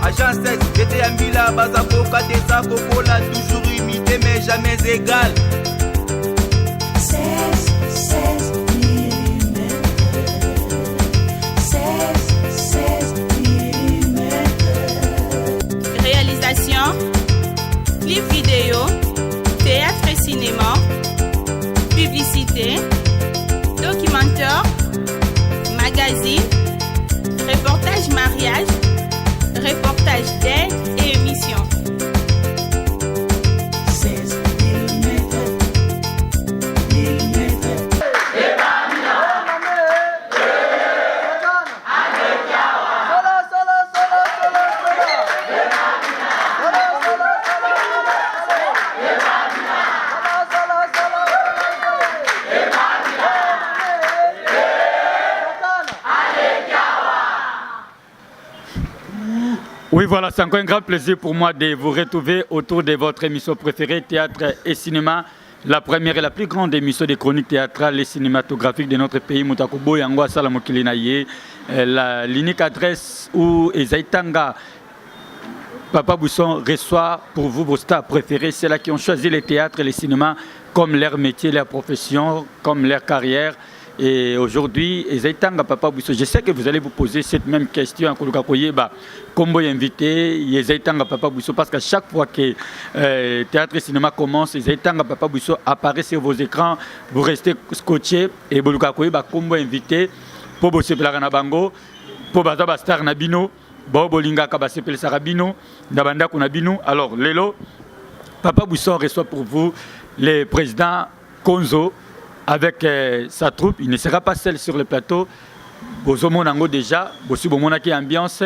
Agent 16, j'étais à Mila, Bazako, Kadesa, Kokola, toujours imité mais jamais égal. 16 mm. 16 mm. Réalisation, clip vidéo, théâtre et cinéma, publicité, documentaire, magazine, reportage mariage, reportage d'aide et émission. 16 mm. Oui, voilà, c'est encore un grand plaisir pour moi de vous retrouver autour de votre émission préférée, Théâtre et Cinéma, la première et la plus grande émission des chroniques théâtrales et cinématographiques de notre pays, Moutakobo Yangwa Salamokilinaye, l'unique adresse où Ezaïtanga, Papa Bousson reçoit pour vous vos stars préférés, ceux-là qui ont choisi le théâtre et le cinéma comme leur métier, leur profession, comme leur carrière. Et aujourd'hui, Ezaïtanga Papa Bousson, je sais que vous allez vous poser cette même question à Kouloukakoye, comment inviter Ezaïtanga Papa Bousson, parce qu'à chaque fois que théâtre et cinéma commence, Ezaïtanga Papa Bousson apparaît sur vos écrans, vous restez scotché et Kouloukakoye, comment inviter pour bosser na bango, pour bazaba star na bino, bolinga kabasepel sarabino, nabanda kunabino. Alors, Lelo, Papa Bousson reçoit pour vous le président Konzo, avec sa troupe. Il ne sera pas seul sur le plateau. Bozomonango déjà, bosu bomona qui ambiance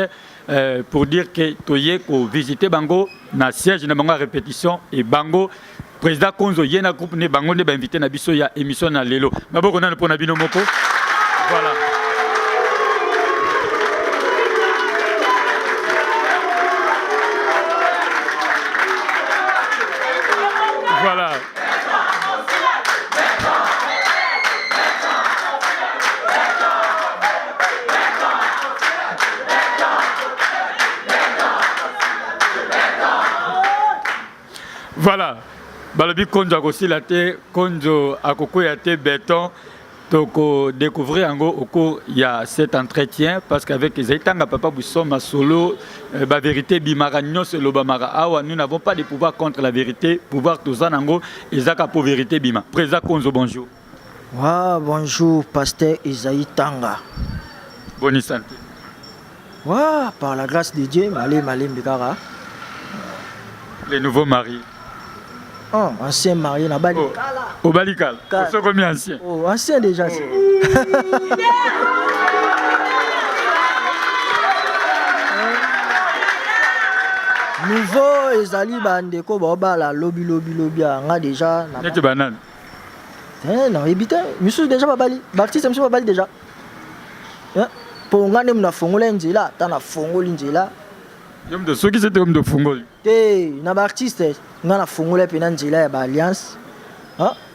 pour dire que toye ko visiter bango na siège na bango répétition et bango président Konzo yena groupe ne bango ne ba invité na biso ya émission na Lelo. Maboko na pona bino moko. Voilà. Voilà. Voilà. Balobi Konzo aussi la terre, Konzo Akoko ya te béton. Donc découvrir en gros au cours il y a cet entretien parce qu'avec les Zaïtanga Papa Bousson ma solo la vérité bimaragno c'est l'obamara awa nous n'avons pas de pouvoir contre la vérité pouvoir tous en gros Isaka pour vérité bima. Président Konzo bonjour. Wow, bonjour pasteur Ezaïtanga. Bonne santé. Wow, par la grâce de Dieu malé mbikara. Les nouveaux maris. Oh, ancien marié na Bali. Au Balikal. Au combien ancien? Oh, ancien déjà. Nouveau ezali bandeko bobala lobi nga déjà na. Neti banane. Non, ebité, monsieur déjà babali. Baptiste monsieur babali déjà. Pour ngane mna fongola nzela, ta na fongoli nzela. Yom de ceux qui étaient comme de fongoli. Na ba artiste ngana fongola pe na nzela ya ba alliance.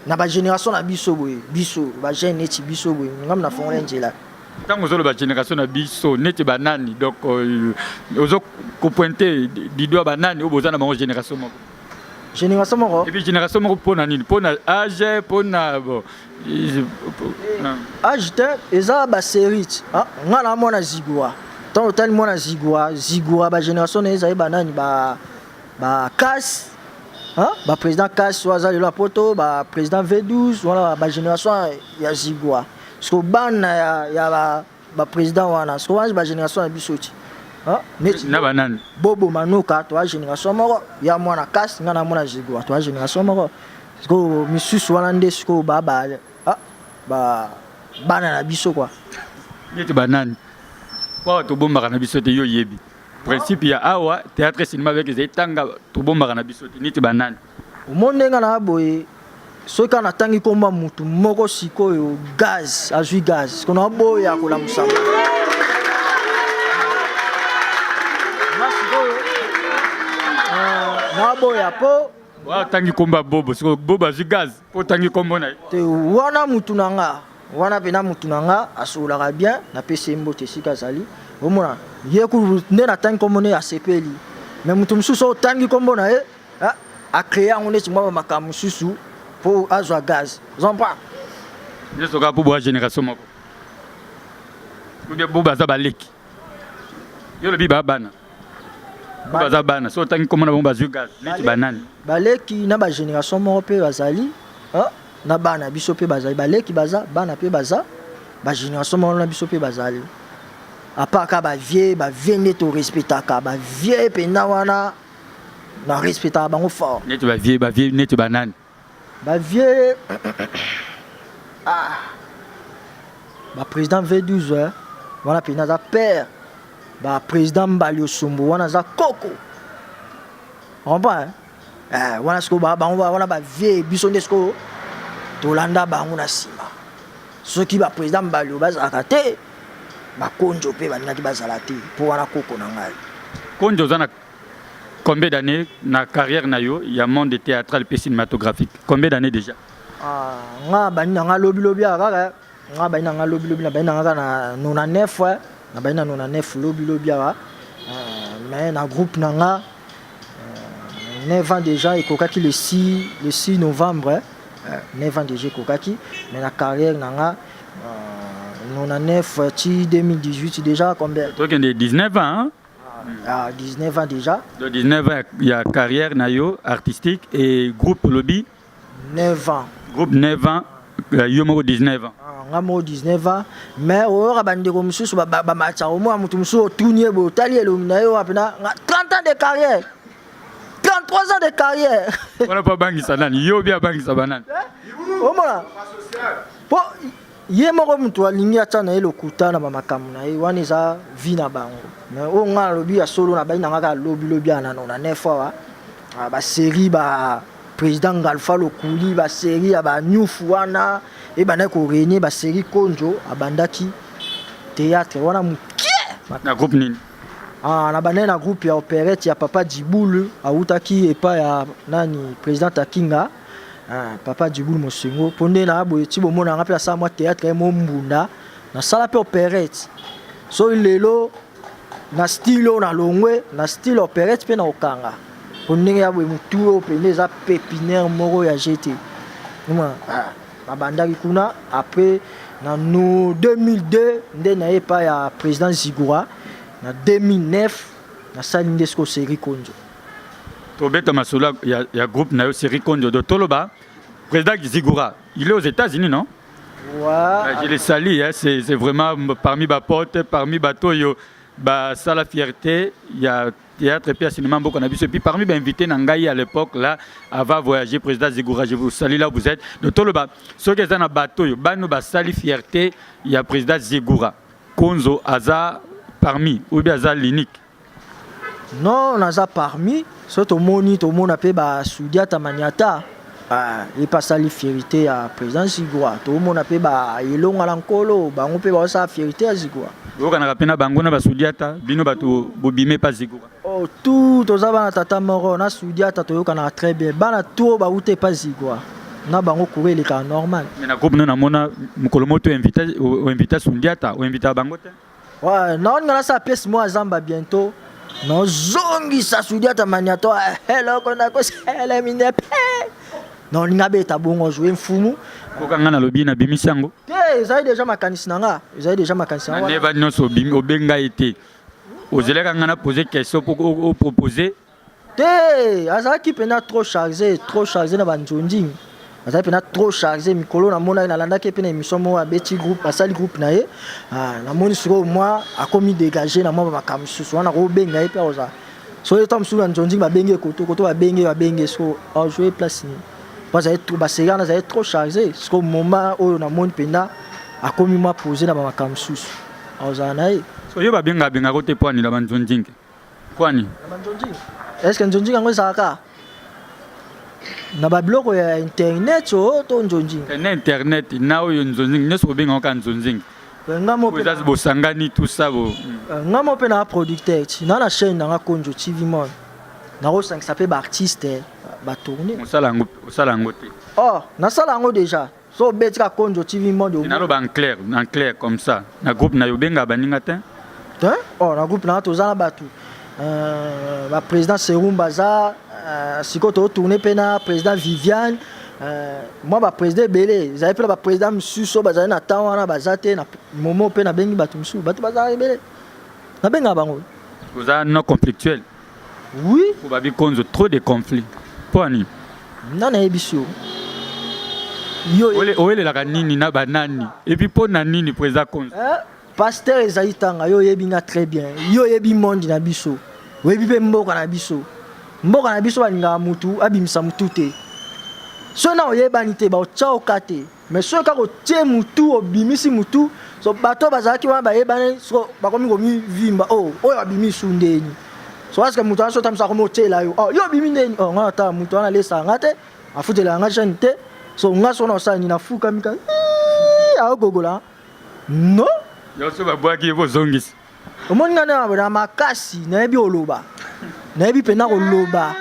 Na ba génération na biso boye, biso ba jeune neti biso boye, ngam na fongola nzela. Quand vous avez la génération na biso neti banani donc ozo ko pointer di doigt banani au bozana ma génération moko. Génération moko. Et puis génération moko pona nini, pona âge, pona bon. Âge te eza ba série. Ngana mona zigwa. Tant tel mona zigwa ba génération na eza banani ba casse. Ba président casse soaza le poto, ba président V12 voilà ba génération ya zigwa. Parce que bana ya ba président wana, parce que ba génération na bisoti. Na banane. Bobo manuka toi génération moko ya mwana casse ngana mona zigwa toi génération moko. Parce que monsieur wana ndesko baba bana na biso quoi. Neti banane. Kwa to bomba na biso te yo yebi. Principe ya awa théâtre cinéma avec les Zaïtanga to bomba na biso te neti banane. Omonenga na boye soka na tangi komba mutu moko sikoyo gaz azui gaz kono boya kola musamba. Na boya po wa tangi komba bobo siko bobo azui gaz po tangi kombo na. Te wana mutu nanga wana pena mutu nanga asolaka bien na pese mbote sika zali omona ye ku ne na tangi komone ya sepeli mais mutu mususu tangi komona e a créer ngone tsimba makambo mususu pour azwa gaz zompa Yeso ka pour génération moko ou bien pour baza baleki yo le biba bana baza bana so tangi komona bomba zu gaz liti banane baleki na ba génération moko pe bazali na bana biso pe bazali baleki baza bana pe baza ba génération moko na biso pe bazali apaka ba vie ne to respectaka ba vie pe na wana na respectaka bango fort net ba vie net banane ba vie ba président V12 wana pe na za père ba président Mbalio Sombo wana za koko comprends wana sko ba wana ba vie biso ndesko tolanda bango na sima soki ba président Mbalio bazalaka te bakonjo pe balingaki bazala te mpo wana koko na ngai konjo oza na combien d'années na carrière na yo ya monde théâtral et cinématographique combien d'années déjà nga bani na nga lobi kaka nga bani na nga lobi na bani na nga na 99 na bani na 99 lobi mais na groupe na nga 9 ans déjà ekokaki le 6 novembre 9 ans déjà ekokaki mais la carrière na nga 99 2018 déjà combien toi qui as 19 ans 19 ans déjà de 19 ans il y a carrière na yo artistique et groupe lobby 9 ans groupe 9 ans yo moko 19 ans nga mo 19 ans mais oyoka bandeko mosusu bamatisa omwa motu mosusu otunie boye otali elongi na yo apena 30 ans de carrière 33 ans de carrière wana mpo abangisa nani yo bi abangisa banani omona mpo ye moko motu alingi atia na ye lokuta na bamakambo na ye wana eza vi na bango mais oyo nga nalobi ya solo na bai na nga kaka lobi ya na 9 awa basérie président Ngalfa Lokuli basérie ya banyufu wana ebandaki korenie basérie konjo abandaki théâtre wana mokie na groupe nini na bandaki na groupe ya opérette ya Papa Djiboul autaki epa ya nani président Takinga Papa Djiboul Mosengo ponde na boye ti bomona nga mpe asala mwa théâtre ye mo mbunda nasala mpe opérette so lelo na style oyo na longwe na style opérette mpe na okanga po ndenge ya boye motu oyo pene eza pépinière moko ya GT babandaki kuna après na 2002 nde na ye pa ya président Zigura na 2009 nasali nde siko série konjo tobeta masolo ya groupe na yo série konjo de toloba président Zigura il est aux États-Unis non ouais. Je les salue hein, c'est vraiment parmi ba potes parmi bato yo ba sala fierté il y a théâtre et puis cinéma beaucoup na biso et puis parmi ba invité na ngai à l'époque là avant voyager président Zigura je vous salue là où vous êtes de toloba ceux qui sont na bato yo bano ba sali fierté il y a président Zigura Konzo aza parmi ou bien aza l'unique non naza parmi surtout mona pe ba Soudiata Maniata et pas sali fierté à président Zigura to mona pe ba elonga lankolo bango pe ba sa fierté à Zigura okana kapena bango na ba Soudiata bino bato bobime pas Zigura oh tout oza bana tata moro na Soudiata to yokana très bien bana to ba ute pas Zigura na bango courir les cas normal mais na groupe na mona mukolo moto invité Soudiata ou invité bango te ouais non ngana sa pièce moi zamba bientôt non zongi sa Soudiata Maniato hello kona ko sele mine non nga beta bongo jouer mfumu okanga na lobi na bimisango te ezali déjà makanisi nanga na neva nyonso obenga été ozeleka nga na poser question pour proposer te azalaki pena trop chargé na banjonjing azalaki pena trop chargé mikolo namona nalandaki pena émission mo abeti groupe asali groupe na ye namoni siko moi akomi dégagé na mwa makambo susu wana kobenga ye pe oza so etam sulu na njonjing babenge koto babenge so jouer place ni parce que basérie wana azali trop chargé siko moment oyo namoni pena akomi mwa posé na bamakambo susu ozala na ye so yo babenga kote pwani na banjonjing kwani est-ce que njonjing yango ezalaka na babiloko ya internet o to njonjing internet na oyo njonjing nyonso kobenga oka njonjing bosangani tout ça nga mo mpe na producteur ti na chaîne nanga Konjo TV Monde nakosangisa mpe baartiste batourne osala yango te oh nasala yango déjà so betika konjo TV monde naloba en clair comme ça na groupe na yo benga baninga te oh na groupe na tozala batu ba président Serum Baza siko to tourner pena président Viviane moi ba président belé ils avaient pris ba président Msuso bazali na temps wana bazate na momo pena bengi batu Msuso batu bazali belé na benga bango vous avez non conflictuel oui vous avez cause trop de conflits poni non na ebiso yo ole la nini na banani et puis pour nani président cause pasteur ezali tanga yo yebinga très bien yo yebi monde na biso webi pe mboka na biso balinga mutu abimisa mutu te so na oyebani te ba otchao kate mais so ka ko tie mutu obimisi mutu so bato bazaki wana bayebane so bakomi komi vimba oyo abimisi ndeni so aska mutu aso tamsa komo tela yo yo bimi ndeni ngana ta mutu ana lesa ngate afutela nga jeune te so nga so na sa ni na fuka mika gogola non yo so babwaki bo zongisi omoni ngana na makasi na yebi oloba na yebi pena koloba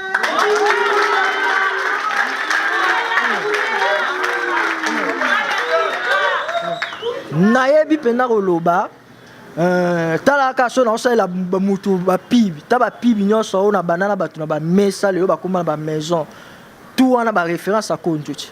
na yebi pena koloba talaka so na osalela mutu bapibi ta bapibi nyonso na banana batu na bamesa lelo bakoma na bamaison tout wana baréférence à konjochi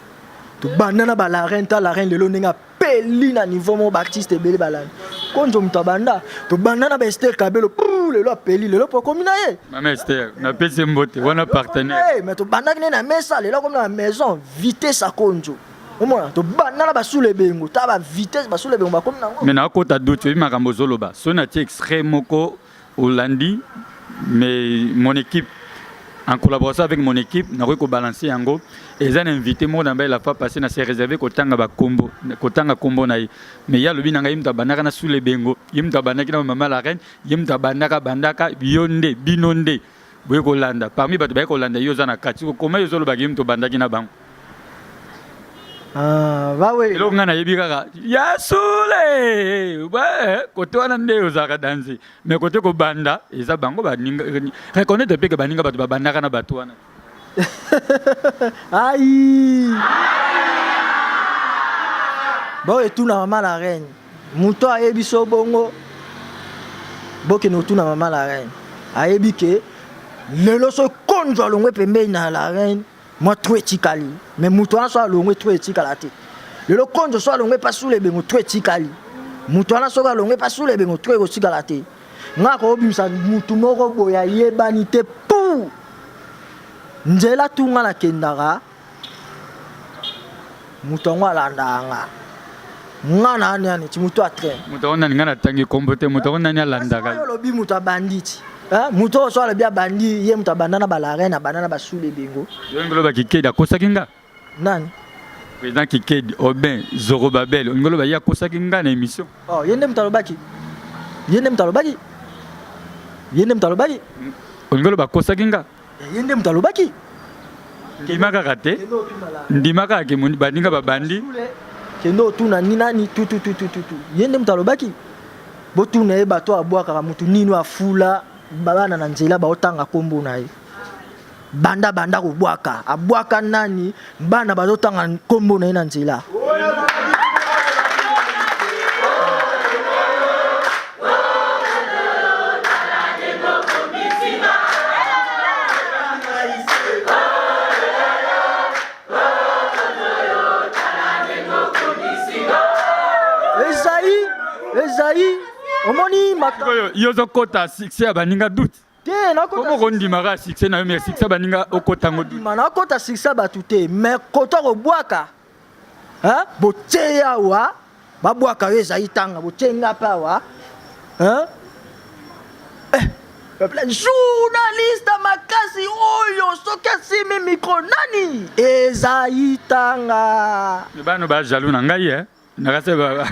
to banana ba la reine lelo ndenge peli na niveau mo artiste ebele balani konjo mutabanda to banana ba Esther Kabelo lelo apeli lelo pokomi na ye mama Esther na pese mbote wana partenaire mais to banana ne na mesa lelo comme na maison vitesse à konjo omona to banana ba sous le bengo ta ba vitesse ba sous le bengo ba comme nango mais na kota doute bi makambo zoloba so na ti extrême moko Hollandi mais mon équipe en collaboration avec mon équipe na ko balancer yango et ils ont invité moi dans la fois passée na s'est réservé kotanga ba kombo kotanga kombo na mais ya lobi nanga yimta banaka na sous le bengo yimta banaki na mama la reine yimta bandaka bionde binonde boye ko landa parmi bato ba ko landa yo za na kati ko koma yo zolo ba yimto bandaki na bango vawe elo ngana yebi kaka ya sule kote wana nde ozaka danse mais kote ko banda eza bango baninga reconnaître pe que baninga bato babandaka na bato wana aïe bon et tout na mama la reine muto ayebi so bongo boke no tout na mama la reine ayebi ke lelo so konjo longwe pembeni na la reine moi trop etikali mais muto ana so alongwe trop etikala te lelo konjo so alongwe pas sous les bengo trop etikali muto ana so alongwe pas sous les bengo trop etikala te ngako obimisa mutu moko boya yebani te pou nzela tunga na kendaka mutu ngo alandanga ngana ani ti mutu atre mutu ona ngana tangi kombote mutu ona ni alandaka yo lobi mutu banditi mutu so ala bia bandi ye mutu abandana balare na banana basule bengo yo ngolo ba kikeda kosakinga nani président Kikedi Obin Zorobabel ngolo ba ya kosakinga na émission yende mutalobaki ngolo ba kosakinga yende mutalobaki kimaka kate ndimaka ke mundi baninga babandi kendo tuna nani tu yende mutalobaki botuna e bato abwaka mutu nino afula babana na nzela ba otanga kombo na ye banda kubwaka abwaka nani bana bazotanga kombo na ye na nzela Esaïe omoni makako yo zokota succès baninga doute te nakota comment on dit mara succès na mais succès baninga okota ngodu manakota succès batu te mais kota ko bwaka boteya wa babwaka yo Esaïe tanga botenga pa wa journaliste makasi oyo soki asimi micro nani Esaïe tanga bano ba jaloux na ngai nakase ba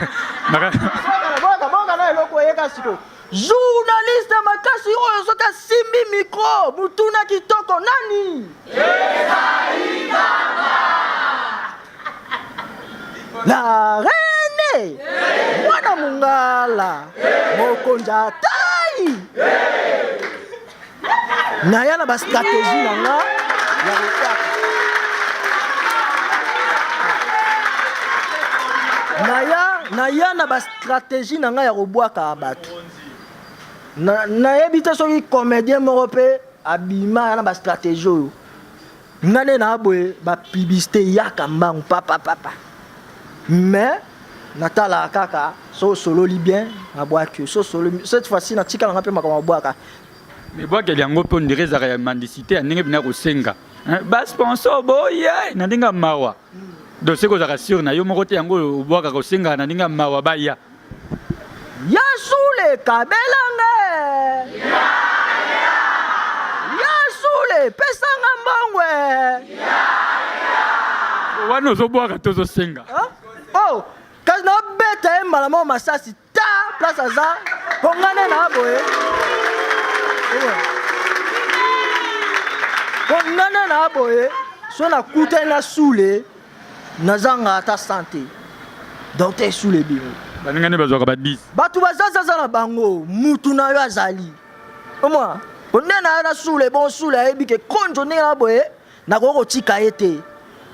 journaliste makasi oyo soki asimbi micro mutuna kitoko nani la reine mwana mungala mokonzi atai naya na bastratégie na nga ya kotaka naya na bastratégie na ngai ya kobwaka bato nayebi te soki comédien moko mpe abima na bastratégie oyo nga nde na boye bapublicité yaka mbangu papa mais natalaka kaka so osololi bien nabwaki so osolomi cette fois-ci natikala nga mpe makambo abwaka mais bwakeli yango mpe ondire ezaka ya mendicité ya ndenge bina kosenga basponsor boye na ndenge ya mawa donc soki ozalaka sur na yo moko te yango obwakaka osengaka na ndenge ya mawa baya ya sule kabelanga ya sule pesanga mbongwe wana ozobwaka te ozosenga oh kasi nabeta ye mbala moko masasi ta place aza pongane na boye pongane na boye so nakutani na sule nazanga ata santé docteur sule bino baningani bazwaka ba 10 bato bazazaza na bango mutu na yo azali omwa onde na yo na sule bon sule ayebi ke konjo ndenge na boye nakoki kotika ye te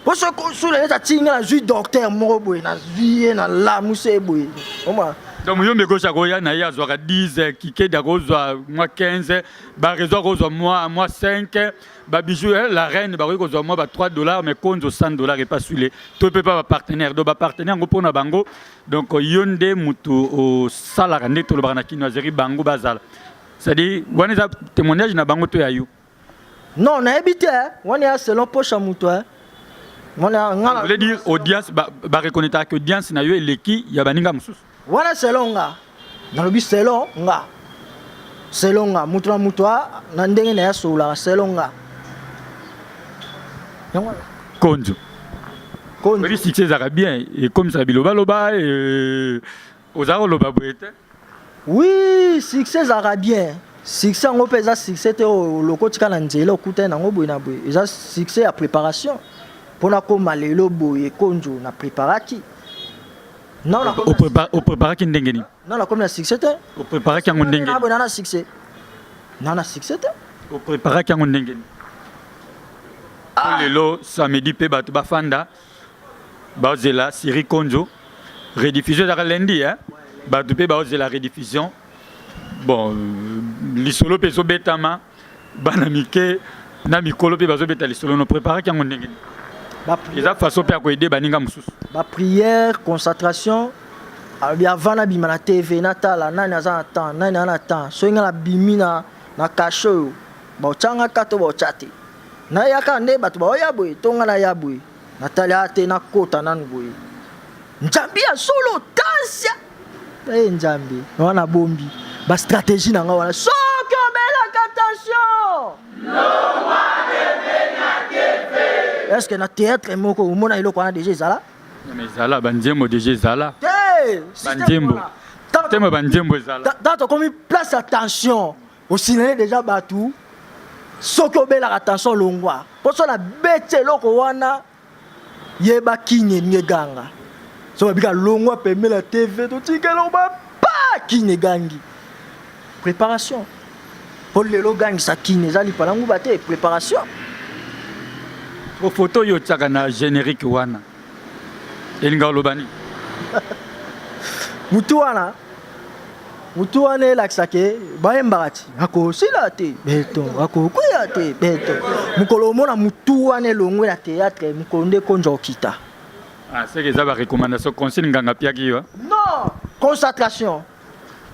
po so sule neti atingi na zwi docteur moko boye na zwi ye na lamuse ye boye omwa donc yo mbekosa koya na ye azwaka 10 kikedi akozwa mwa 15 barezo akozwa mwa 5 babijou la reine bakoki kozwa mwa ba $3 mais konzo $100 epa sule to mpe pa bapartenaire donc bapartenaire yango mpona bango donc yo nde mutu osalaka nde tolobaka na kino azeri bango bazala c'est-à-dire wana eza témoignage na bango to ya yo non nayebi te wana ya selon poche ya mutu vous voulez dire audience bareconnaître que audience na yo eleki ya baninga mosusu wana selon nga nalobi selon nga mutu na mutu na ndenge na ya sololaka selon nga konzo odi succès ezalaka bien ekomisaka bilobaloba ozala koloba boye te oui succès ezalaka bien succès yango mpe eza succès te lokotika na nzela okutani nango boye na boye eza succès ya préparation mpona koma lelo boye konzo na préparaki opreparaki ndenge nini non nakomi na succès te opreparaki yango ndenge boye nana succès te opreparaki yango ndenge nini lelo samedi mpe bato bafanda baozela série konzo rediffusion ezaka lundi bato mpe baozela rediffusion bon lisolo mpe ezobetama bana mike na mikolo mpe bazobeta lisolo no preparaki yango ndenge nini eza façon mpe ya koede baninga mosusu baprière concentration avant nabima na tv natala nani aza na temps nani aza na temps soki nga nabimi na kashe oyo baotyangaka to baotya te nayaka nde bato baoya boye to nga naya boye natali aya te nakota nanu boye nzambi ya solo tansia nzambi wana bombi bastratégie na nga wana soki obelaka attention est-ce que na théâtre moko omona eloko wana déjà ezala ezala banzembo déjà ezala banzembo ezala tant tokomi place attention osinele déjà bato soki obelaka attention longwa mposo na beti eloko wana yeba kini elingi eganga so babika longwa pembe na tv totika eloko bapa kini egangi préparation mpo lelo ogangisa kini eza lipala nguba te préparation photo oyo otiaka na générique wana elinga oloba nini mutu wana elakisake bayembaka ti akosila te beto akokwea te beto mokolo omona mutu wana elongwe na théâtre mokolo nde konza okita seke eza barecommandation conseil nganga piaki yo non concentration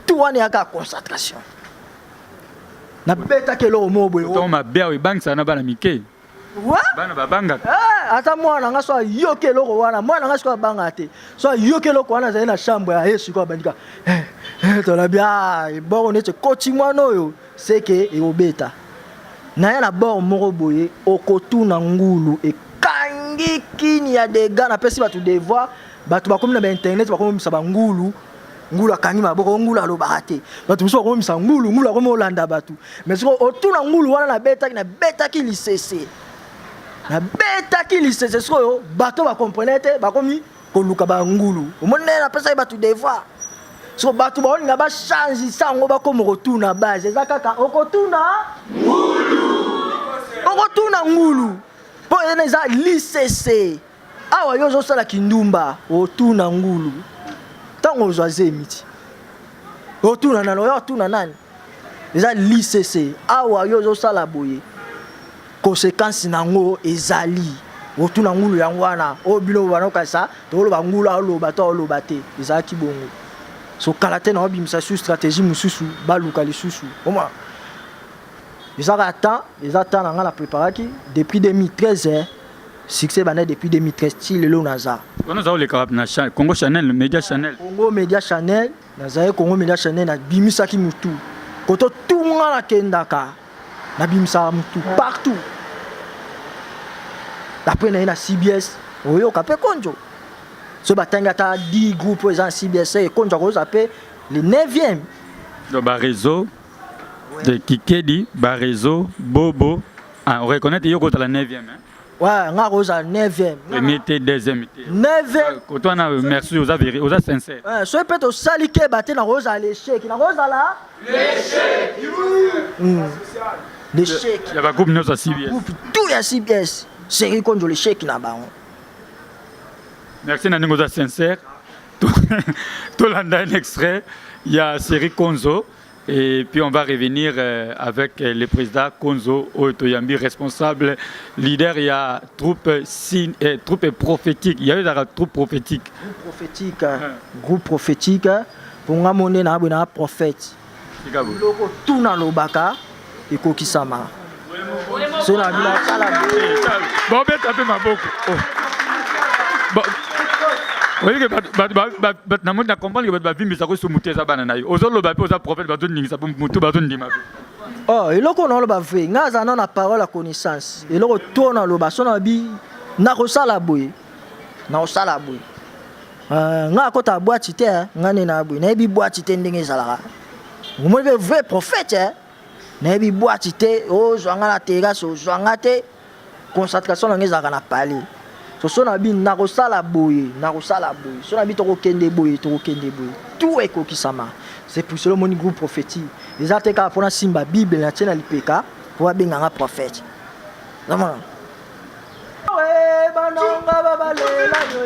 tu wana eyaka concentration nabetaki eloko moko boye mabe awo ebangisaka na bana mike bana babangaka ata mwana nga so ayoki eloko wana mwana nga sikoyo abangaka te so ayoki eloko wana azali na chambre ya ye sikoyo abandika tolabi boro neti ekoti mwana oyo seke ekobeta naye na boro moko boye okotuna ngulu ekangi kini ya dega napesi bato devoir bato bakomi na bainternet bakomomisa bangulu ngulu akangi maboko ngulu alobaka te bato mosusu bakomomisa ngulu akomi olanda bato mais sikoyo otuna ngulu wana nabetaki lisese sikoyo bato bakomprene te bakomi koluka bangulu omoni nde napesaki bato devoir so bato baolinga bachangisa yango bakoma kotuna base eza kaka okotuna ngulu mpo eza lisese awa yo ozosala kindumba otuna ngulu ntango ozwa zemiti otuna nani oyo otuna nani eza licese awa yo ozosala boye conséquence nango ezali otuna ngulu yango wana oyo bino banokasa toloba ngulu aloba to oloba te ezalaki bongo so kala te na obimisa sur stratégie mosusu baluka lisusu oma ezaka temps na nga na préparaki depuis 2013 succès bana depuis 2013 ti lelo naza on a le carap na Congo Chanel Media Chanel naza Congo Media Chanel na bimisaki mutu koto tunga na kendaka na bimisa mutu partout après na CBS oyo kapé konjo so batanga ta 10 groupes en CBS et konjo ko zappé le 9e do ba réseau de Kikedi ba réseau Bobo on reconnaît yo ko la 9e hein. Ouais, nga rosa 9e. Premier té deuxième té. 9e. Ko toi na merci aux avérés, aux sincères. So peut au salike baté na rosa l'échec, na rosa là. L'échec. L'échec. Il y a pas groupe nous à CBS. Tout ya CBS. Série konjo l'échec na ba. Merci na ngoza sincère. Tout l'anda un extrait, il y a série Konzo. Et puis on va revenir avec le président Konzo Otoyambi, responsable, leader, il y a troupe prophétique, il y a eu la troupe prophétique. Groupe prophétique, pour nga monde na abona prophète. Loko tuna lobaka et kokisama. So na bila sala. Bon ben tapé ma beaucoup. Oui, que na monde na comprendre que ba vimbi sa ko sumuteza bana na yo. Ozolo ba pe oza prophète ba toni ngisa mutu ba toni ndima. Oh, eloko na lo ba ve, nga za na parole à connaissance. Eloko tona lo ba so na bi na ko sala boy. Na ko sala boy. Nga ko ta boîte te, nga ne na boy. Na bi boîte te ndenge zalaka. Mo be vrai prophète hein. Na bi boîte te, o zwanga na terrasse, o zwanga te. Concentration na ngeza na parler. So na bi na ko sala boy. So na bi to ko kende boy. Tout est kokisama. C'est pour cela mon groupe prophétique. Les ateka pour na simba Bible na tena lipeka pour benga nga prophète. Vraiment. Ouais, bananga babalela yo.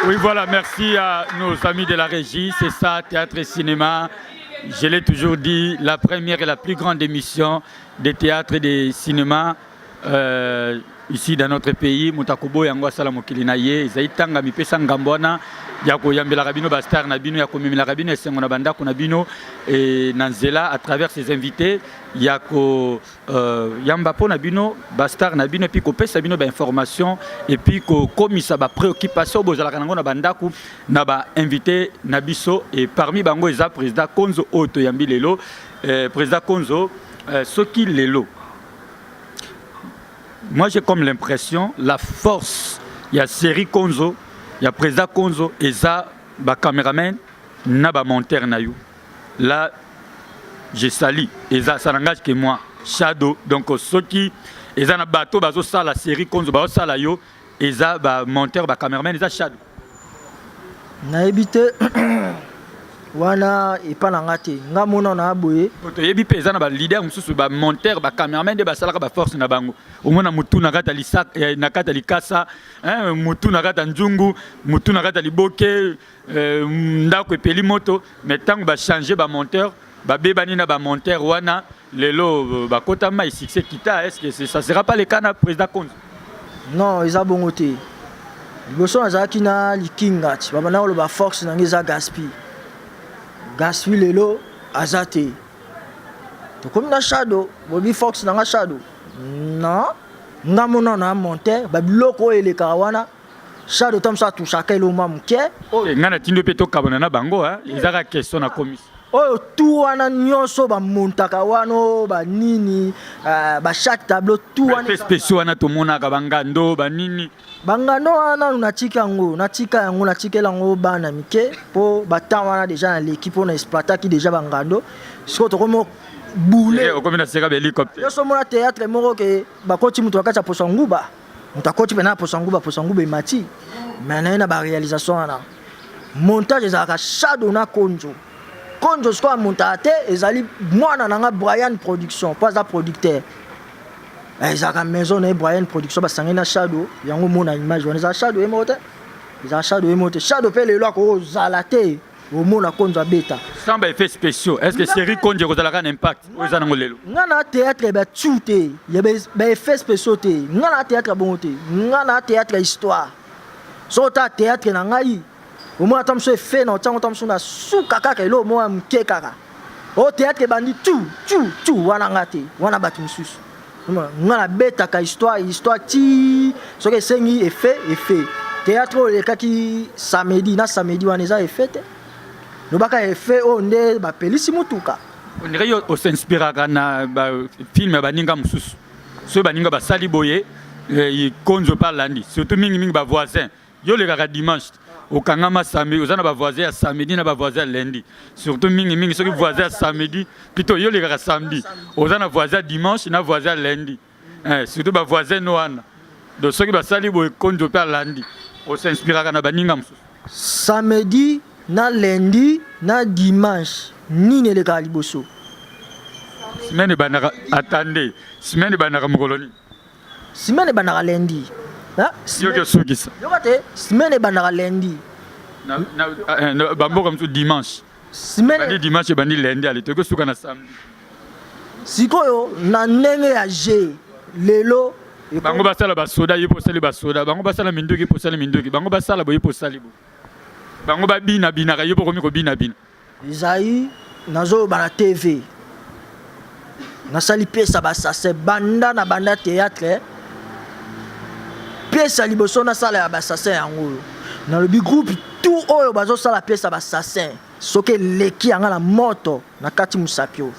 Oui, voilà, merci à nos amis de la régie. C'est ça, théâtre et cinéma. Je l'ai toujours dit, la première et la plus grande émission de théâtre et de cinéma ici dans notre pays. Mutakubo yango asala mokili na ye, zaitanga mipesa ngambona ya koyambela rabino bastar na bino ya komemela rabino esengo na bandako na bino et nanzela à travers ses invités ya ko yamba po na bino bastar na bino puis ko pesa bino ba information et puis ko komisa ba préoccupation bozala kanango na bandako na ba invité na biso et parmi bango eza président Konzo Otoyambi lelo président Konzo soki lelo. Moi j'ai comme l'impression la force il y a série Konzo, il y a président Konzo et ça ba caméraman na ba monteur na you. Là je salue et ça n'engage que moi Shadow donc ceux qui et ça na bateau bazo ça la série Konzo ba ça la yo et ça ba monteur ba caméraman et ça Shadow. Na habité wana epana te nga mona na boye to yebi peza na ba leader mususu ba monteur ba cameraman de ba salaka ba force na bango omona mutu na kata lisak na kata likasa mutu na kata njungu mutu na kata liboke ndako epeli moto mais tango ba changer ba monteur ba bebani na ba monteur wana lelo ba kota mai succès kita est-ce que ça sera pas le cas na président Konzo? Non, ils a bongoté. liboso nazalaki na likinga ti babanda koloba force nange eza gaspi lelo aza te tokomi na shadow bobi force nanga shadow non nga mona na monter babiloko oyo elekaka wana shadow tamso atushaka eloma moke nga na tindo mpe tokabana na bango ezaka question na komisi oyo tu wana nyonso bamontaka wana banini bachake tableau tu wana spéciaux wana tomonaka bangando banini bangando wana natika yango bana mike mpo batan wana deja na l'équipe mpo na exploitaki deja bangando siko tokomi bule okomi na seka bahélicoptère yoso mona théâtre moko ke bakoti mutu bakati ya posa nguba mutu akoti mpe na posa nguba emati me naye na baréalisation wana montage ezalaka shadow na konzo sikoyo amontaka te ezali mwana nanga Brian production mpo aza producteur ezalaka maison na ye Brian production basangai na shadow yango mona image wana ezala shadow emoko te shadow mpe lelo akozala te omona konzo abeta sans baeffet spéciaux est ce que série konzo ekozalaka na impact oyo eza nango lelo nga na théâtre batiu te ya baeffet spéciaux te nga na théâtre bongo te nga na théâtre histoire so ota théâtre na ngai omona ata mosu efe na otiango ata mosu na suka kaka elo omona moke kaka o théâtre ebandi tu wana nga te wana bato mosusu nga nabetaka histoire ti soki esengi efe théâtre oyo elekaki samedi wana eza efe te lobaka efe oyo nde bapelisi mutuka ondire yo osinspiraka na bafilme ya baninga mosusu soki baninga basali boye konzo parlandi surtout mingimingi bavoisin yo olekaka dimanche okangama samedi oza na bavoisin ya samedi na bavoisin ya lundi surtout mingimingi soki voisin ya samedi plutôt yo olekaka samedi oza na voisin ya dimanche na voisin ya lundi surtout bavoisin no wana donc soki basali boye konzo mpe alandi osinspiraka na baninga mosusu samedi na lundi na dimanche nini elekaka liboso semaine ebandaka attendez semaine ebandaka mokolo nini semaine ebandaka lundi yoki osukisa yoka te semaine ebandaka lundi bamboka mosusu dimanche bandi dimanche ebandi lundi ale toki osuka na samedi sikoyo na ndenge ya g lelo bango basala basoda ye posali basoda bango basala minduki posali minduki bango basala boye posali bo bango babinabinaka yo mpo komi kobinabina ezali nazoloba na tv nasali pesa basase banda na banda théâtre pesa liboso nasala ya basase yango nalobi groupe tout oyo bazosala pesa basase soki eleki yanga na moto na kati musapio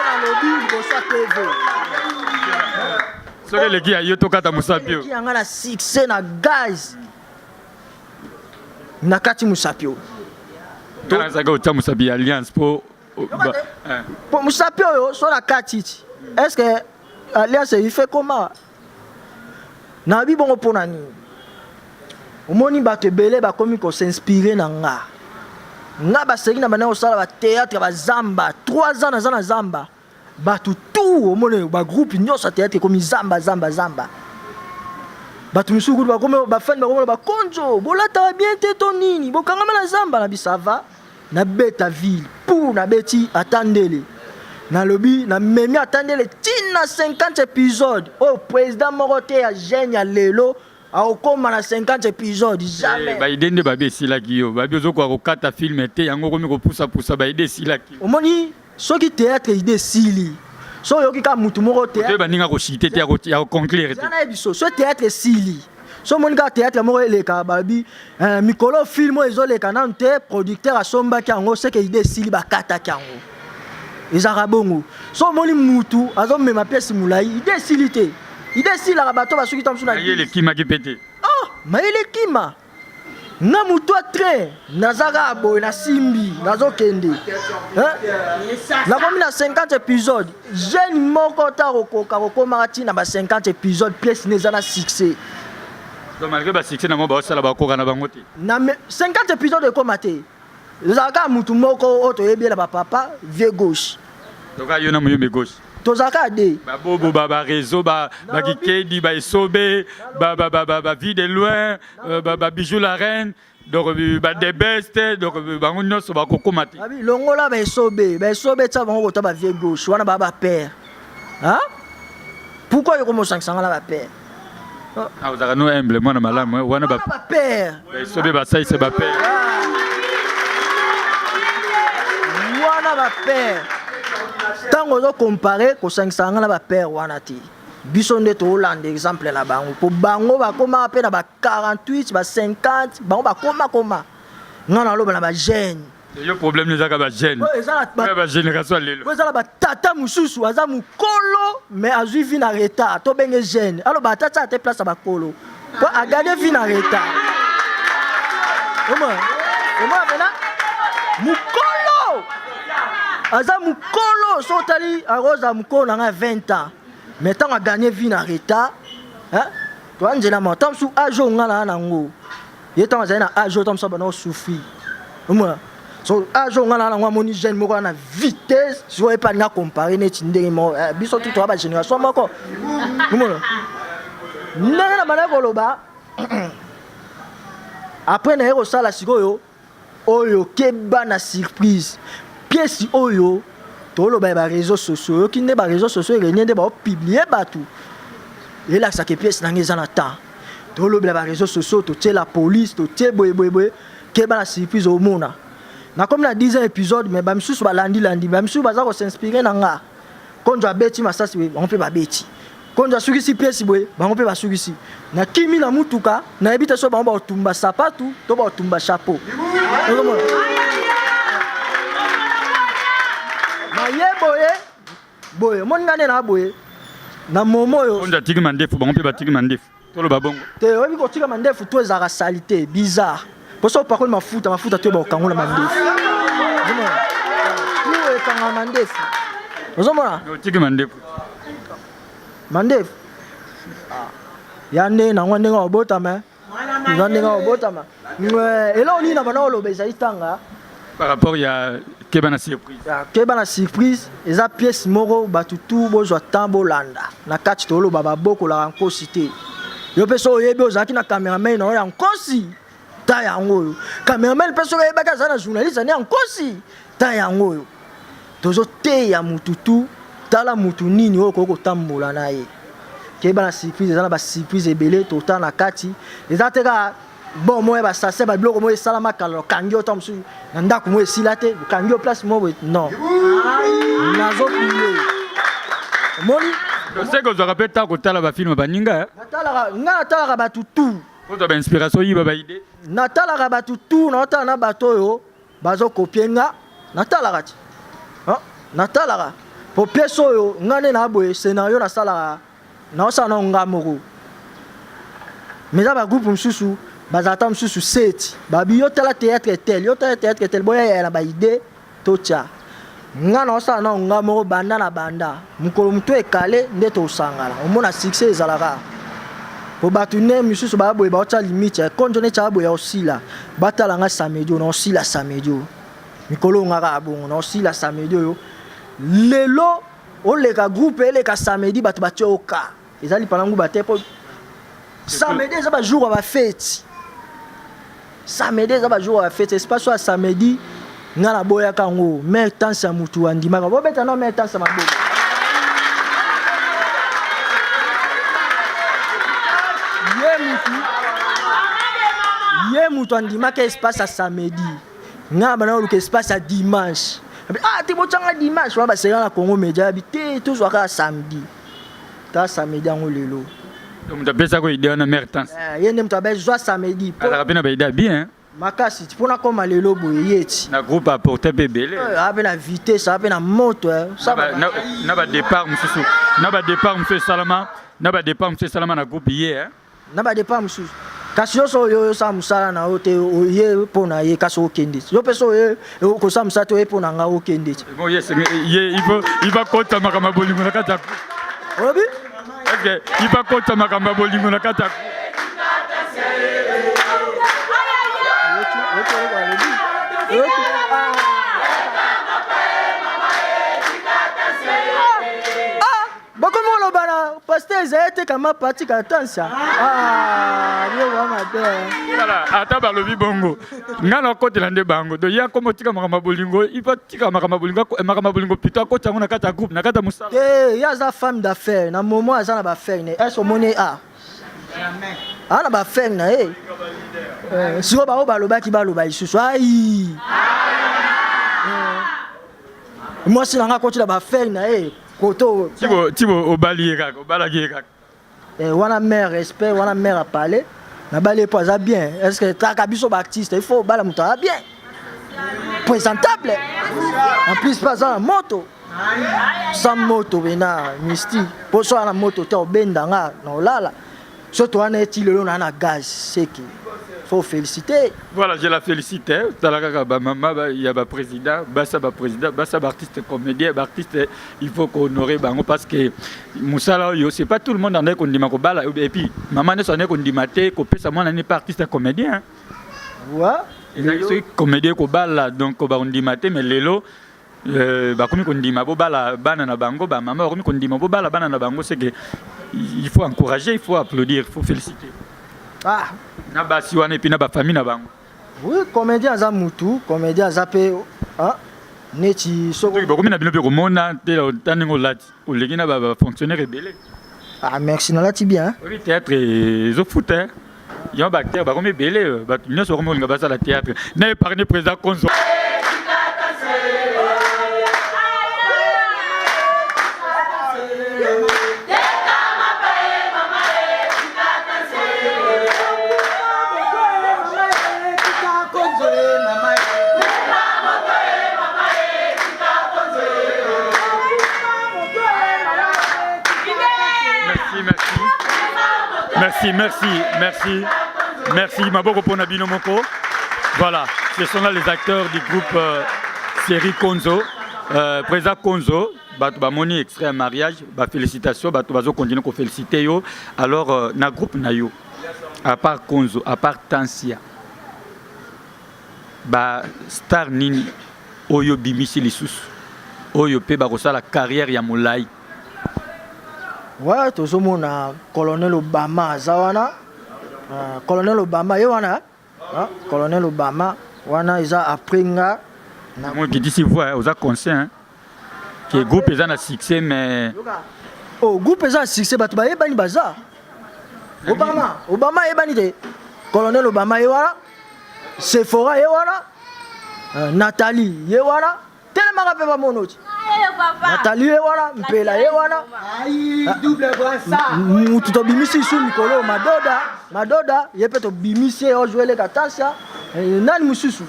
nalobi liboso ya tv soki eleki ya yo tokata musapio yanga na succès na gaz na kati musapio tozaka otia musapi alliance mpo musapi oyo so na kati ti est ce que alliance eyife koma nayebi bongo mpo na nini omoni bato ebele bakomi kosinspire na nga basengi na bana kosala batéâtre bazamba 3 ans naza na zamba bato tu omoni bagroupe nyonso ya théâtre ekomi zamba bato misusu kutu bakomi bafani bakomi bakonzo bolataka bien te to nini bokangama na zamba na bisava nabeta ville pour nabeti atandele nalobi namemi atandele tina 50 épisodes oyo président moko te ya jeune ya lelo akokoma na 50 épisodes jamais baide nde babi esilaki yo babi ozokoka kokata filme te yango okomi kopusapusa baide esilaki omoni soki théâtre ide esili so oyoki kaka mutu moko te baninga koshite te ya koconclure te nayebi so théâtre esili so omoni kaka théâtre moko eleka babi mikolo film oyo ezoleka nanu te producteur asombaki yango seke ide esili bakataki yango ezalaka bongo so omoni mutu azomema piese molai ide esili te ide esilaka bato basuki ta mosu na elekimaki mpe te mayelekima nga mutu a train nazaka boye nasimbi nazokende nakomi na 50 épisodes jeune moko ta kokoka kokomaka ntina ba 50 épisodes piese ne eza na succès donc malgré basuccès nango baosala bakoka na bango te na 50 épisodes ekoma te ezalaka mutu moko oyo toyebi na bapapa vie gauche toka yo na moyombe gauche tozalaka de babobo bareseau bakikedi baesobe bavie de loin babijou la reine donc badebeste donc bango nyonso bakokoma te longola baesobe tia bango kota bavie gauche wana baa bapère Hein? Pourquoi il commence à s'en la père? Ah, vous avez nous humble, moi, madame, on a pas père. c'est pas père. Wana ba père. Tant on doit comparer que 500 ans ba père wana ti. Biso nde to Hollande exemple na bango. Po bango ba koma pe na ba 48, ba 50, bango ba koma. Ngana loba na ba jeune. Le problème les aga ba jeune. Ba génération lelo. Vous allez ba tata mususu aza mukolo mais azui vi na retard. To benge jeune. Alors ba tata te place ba kolo. Po a gagner vi na retard. Comment maintenant mukolo. Aza mukolo sotali aroza mukolo na 20 ans. Mais tant a gagné vie na retard, hein? Toi njela mo tam su ajo ngala nango. Ye tant za na ajo tam so bana souffrir. Moi so ajo ngala nango moni jeune moko na vitesse, so pas na comparer net ndenge mo biso tout ba génération moko. Moi nana na bana koloba. Après na ero sala sikoyo oyo keba na surprise. Pièce oyo tolo ba réseaux sociaux qui ne ba réseaux sociaux rien de ba publier batou et là ça que pièce na ngeza na temps tolo ba réseaux sociaux to la police to boy ke ba la surprise au mona na comme na 10 épisode mais ba msusu ba landi ba msusu ba za ko s'inspirer na nga konjo abeti masasi we on peut ba beti konjo suki si pièce boy ba on peut ba suki si na kimi na mutuka na ebita so ba otumba sapatu to ba otumba chapeau boye mon ngane na boye na momo yo on a tigi mandefu ba on peut ba tigi mandefu to lo babongo te obi ko tigi mandefu to ezaka salité bizarre pour ça par contre mafuta to ba kangola mandefu zuma tu e kanga mandefu ozomona no tigi mandefu yande na ngwande nga obotama ngwande nga obotama ela oni na bana olobe za itanga par rapport ya keba na surprise. Keba na surprise, eza pièce moko batutu bozwa tambo landa. Na kati tolo baba boko la encore cité. Yo peso oyebe ozaki na cameraman na ya nkosi. Ta yango yo. Cameraman peso oyeba ka na journaliste na nkosi. Ta yango yo. Tozo te ya mututu, tala mutu nini okoko tambola na ye. Keba na surprise, eza na ba surprise ebele tota na kati. Eza teka bon moi ba ça c'est ba bloko moi salama kala kangio tom su nda ko moi silate kangio place moi non nazo pile moni je sais que vous rappelez ta ko tala ba film ba ninga natala ba tutu ko to ba inspiration yi ba idée natala ba tutu na ta na bato yo bazo kopienga natala kati natala po peso yo ngane na boye scénario na sala na osana ngamoko mais ba groupe msusu bazata msusu 7 babi yo tala théâtre tel boya ya ba idée tocha ngana osa na ngamo banda na banda mukolo muto ekale nde to sangala omona succès ezalaka po batune msusu ba boye ba ocha limite konjo ne cha boye osila batala nga samedi na osila samedi mikolo ngaka bongo na osila samedi yo lelo oleka groupe eleka samedi batu batyoka ezali panangu batepo samedi ça va jour à la fête. Samedi ça va jour à la fête. C'est pas soit samedi na la boya kango mais tant ça mutu andima ba beta no mais tant ça mabo. Ye mutu andima que espace à samedi. Na bana que espace à dimanche. Ah ti bochanga dimanche ba c'est na Congo Média habité tout soit samedi. Ta samedi en lelo. Donc tu as besoin quoi idée na mertance. Yende mtu abezo samedi. Alors bien ba idée bien. Makasi pona koma lelo boyeti. Na groupe apporter bébé. Abe na vitesse, abe na moto, ça va. Na ba départ monsieur. Na ba départ monsieur Salama, na ba départ monsieur Salama na groupe hier. Na ba départ monsieur. Kasi yo sa musala na ote ye pona ye kaso okende. Yo peso ye ko sa musato ye pona nga okende. Bon yes, il va compter makama bolingo na kata. Obi? OK, il va compter makama bolingo na kata. Bakomo lo bana pasteur ezayete kama parti katansa. Ah, yo mama te. Voilà, ata balobi bongo. Ngana kote lande bango. Do ya komo tika makama bolingo, ipa tika makama bolingo pito ko tango na kata groupe, na kata musala. Eh, ya za femme d'affaires, na moment aza na ba faire ne. Est-ce monnaie a? Ah na ba faire na eh. Siko ba baloba ki baloba isusu. Ai. Moi si nanga kote na ba faire na eh. Koto. Tibo obali kaka, obalaki kaka. Wana mère respect, wana mère a parlé. Na balé pas ça bien. Est-ce que ta biso ba artiste, il faut bala muta bien. Présentable. En plus pas ça moto. Sans moto bena misti. Pour ça la moto te obendanga na olala. Surtout on est il le na gaz, c'est qui faut féliciter. Voilà, je la félicite. Talaka ba maman il y a ba président, basa ba artiste comédien, ba artiste il faut honorer bango parce que musala yo c'est pas tout le monde en est qu'on dit mako bala et puis maman ne sonne qu'on dit maté ko pesa moi n'est pas artiste comédien. Ouais. Il est comédien ko bala donc ba on dit maté mais lelo ba komi qu'on dit mabo bala bana na bango ba maman komi qu'on dit mabo bala bana na bango c'est que il faut encourager, il faut applaudir, il faut féliciter. Ah. Na ba si wana et puis na ba famille na bango. Oui, comédien za mutu, comédien za pe ah neti so ba komi na bino pe ko mona te taningo lati o legina ba fonctionnaire rebelle. Ah merci na lati bien. Oui, théâtre zo foot hein. Yo ba acteur ba komi belé ba nyos ko mo ngaba la théâtre. Na épargné président Konzo. Merci, Maboko Ponabino Moko. Voilà, ce sont là les acteurs du groupe série Konzo. Président Konzo, Moni extrait un mariage, félicitations, Bazo continue à féliciter. Alors, na groupe Nayo, à part Konzo, à part Tansia, Star Nini, Oyo Bimisi Lissus, Oyo Pe Barosa la carrière Yamulai. Ouais, tout le monde a colonel Obama Zawana. Colonel Obama, Yowana. Colonel Obama, Wana Isa Apringa. Moi qui dis si vous, vous avez conscient que le groupe est un succès, mais. Oh, le groupe est un succès, mais tu vas y baza. Obama est banni. Colonel Obama, Yowana. Sephora, Yowana. Nathalie, Yowana. Tellement rappelé pas mon autre. Nathalie Ewana, Mpela Ewana. Aïe, double brassard. Mututo bimisi sous Mikolo, Madoda, yepeto bimisi o jouer les katasha. Nani mususu.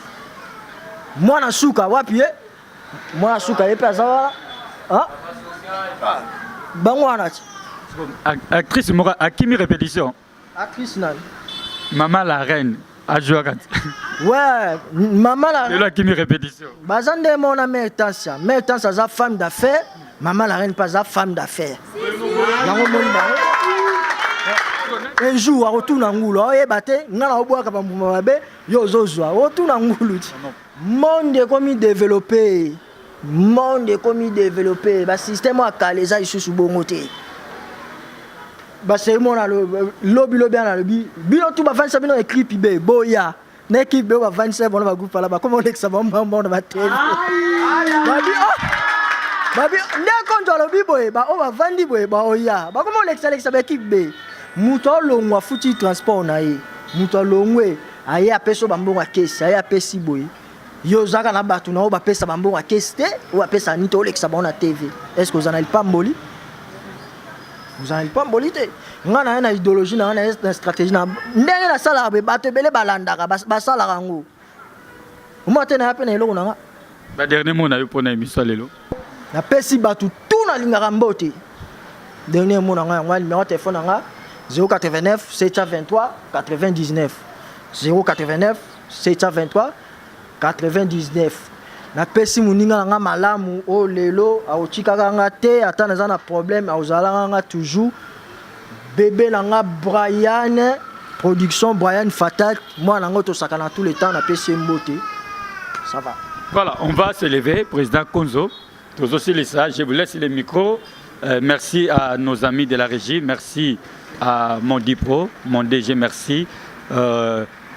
Mwana suka wapi Mwana suka yepe azawa. Ah? Bangwana. Actrice Mora Akimi répétition. Actrice nani? Maman la reine. Ouais, maman la reine. C'est là qui me répétition. Bazande mon mère Tansia. Mère Tansia sa femme d'affaires. Maman la reine pas sa femme d'affaires. Un jour, à retourner en Ngoulo, et batté, n'a au bois comme Moumabe, Yozozoa, retourne en Ngoulo. Monde comme développé. Monde comme développé. Le système a calé ça ici sous Bongoté. C'est mon lobby à lobby. Bilo tout va faire ça, bino écrit pibé, boya. N'équipe de 27, on va groupe là-bas. Comment on est que ça va on va télé. Babi, n'est qu'on doit lobby boy, on va vendre boy, oya. Comment on est que ça va équipe B. Mouton long wa foutu transport naïe. Mouton long way. Aïe a peso bambon à caisse, aïe a pesi boy. Yo zaka na batu na oba pesa bambon à caisse, ou a pesa nito le que ça va na TV. Est-ce que vous en avez pas mboli? Vous n'avez pas bolité. Nous avons une idéologie, nous avons une stratégie. Nous avons une stratégie. Nous avons le dernier mot, on a eu pour l'émission. Nous avons tout. Dernier mot, on a le numéro de téléphone 089 723 99. 089 723 99. Na pesi muninga nga malamu o lelo a ochikaka nga te ata naza na problème a ozalanga nga toujours bébé nanga Brian production Brian Fatal moi nango to sakana tout le temps na pesi mbote ça va. Voilà, on va se lever président Konzo. Tous aussi les sages, je vous laisse le micro Merci à nos amis de la régie. Merci à mon Dipro, mon DG, merci.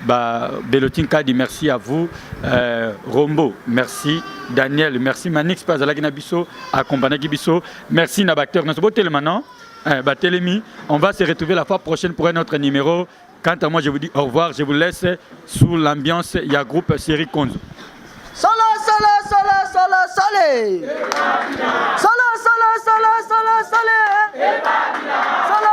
Belotin Kadi, merci à vous. Rombo, merci. Daniel, merci. Manix Pazalagina Bisso, accompagné Bisso. Merci Nabateur. On va se retrouver la fois prochaine pour un autre numéro. Quant à moi, je vous dis au revoir. Je vous laisse sous l'ambiance. Il y a groupe Série Konzo. Sala, sala, sala, sala, sale. Sala, sala, sala, sala, sale. Sala.